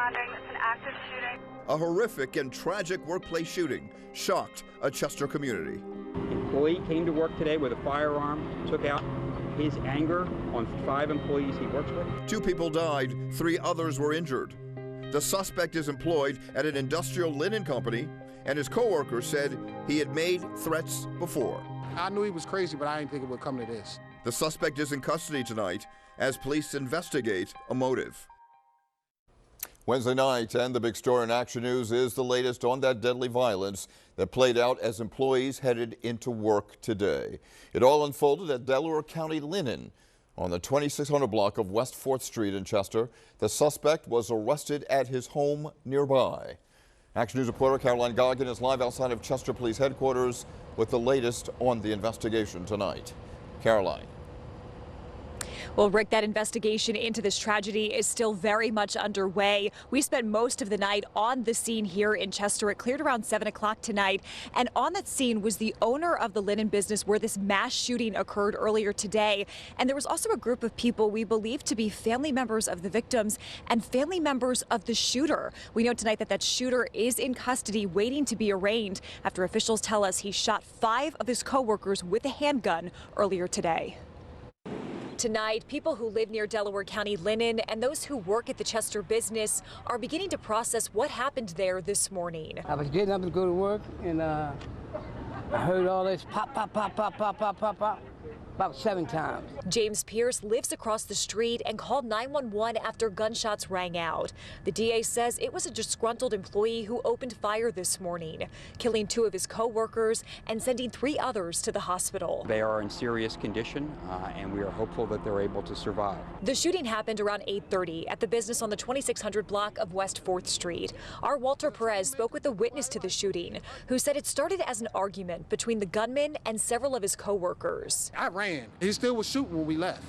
responding. It's an active shooting. A horrific and tragic workplace shooting shocked a Chester community. An employee came to work today with a firearm, took out his anger on 5 employees he works with. 2 people died, 3 others were injured. The suspect is employed at an industrial linen company, and his co-worker said he had made threats before. I knew he was crazy, but I didn't think it would come to this. The suspect is in custody tonight as police investigate a motive. Wednesday night, and the big story in Action News is the latest on that deadly violence that played out as employees headed into work today. It all unfolded at Delaware County Linen on the 2600 block of West 4th Street in Chester. The suspect was arrested at his home nearby. Action News reporter Caroline Goggin is live outside of Chester Police Headquarters with the latest on the investigation tonight. Caroline. Well, Rick, that investigation into this tragedy is still very much underway. We spent most of the night on the scene here in Chester. It cleared around 7 o'clock tonight. And on that scene was the owner of the linen business where this mass shooting occurred earlier today. And there was also a group of people we believe to be family members of the victims and family members of the shooter. We know tonight that that shooter is in custody waiting to be arraigned after officials tell us he shot 5 of his co-workers with a handgun earlier today. Tonight, people who live near Delaware County Linen and those who work at the Chester business are beginning to process what happened there this morning. I was getting up to go to work, and I heard all this pop, pop, pop, pop, pop, pop, pop, pop, about 7 times. James Pierce lives across the street and called 911 after gunshots rang out. The DA says it was a disgruntled employee who opened fire this morning, killing 2 of his co-workers and sending 3 others to the hospital. They are in serious condition, and we are hopeful that they're able to survive. The shooting happened around 8:30 at the business on the 2600 block of West 4th Street. Our Walter Perez spoke with a witness to the shooting, who said it started as an argument between the gunman and several of his co-workers. I ran. He still was shooting when we left.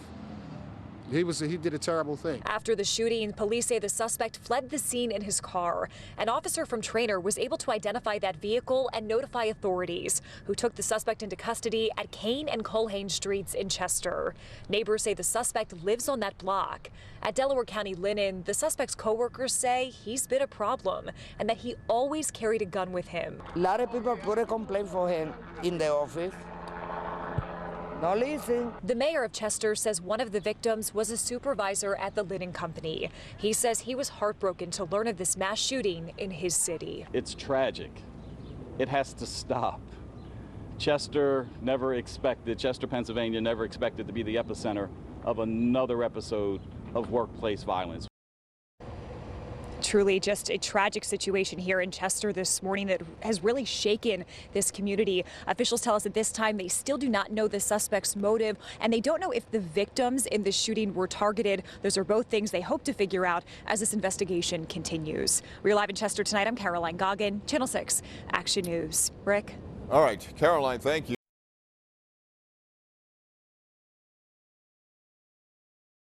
He did a terrible thing. After the shooting, police say the suspect fled the scene in his car. An officer from Trainer was able to identify that vehicle and notify authorities, who took the suspect into custody at Kane and Colhane Streets in Chester. Neighbors say the suspect lives on that block. At Delaware County Linen, the suspect's co-workers say he's been a problem and that he always carried a gun with him. A lot of people put a complaint for him in the office. No listen. The mayor of Chester says one of the victims was a supervisor at the linen company. He says he was heartbroken to learn of this mass shooting in his city. It's tragic. It has to stop. Chester, Pennsylvania never expected to be the epicenter of another episode of workplace violence. Truly just a tragic situation here in Chester this morning that has really shaken this community. Officials tell us at this time they still do not know the suspect's motive, and they don't know if the victims in the shooting were targeted. Those are both things they hope to figure out as this investigation continues. We're live in Chester tonight. I'm Caroline Goggin, Channel 6 Action News. Rick? All right, Caroline, thank you.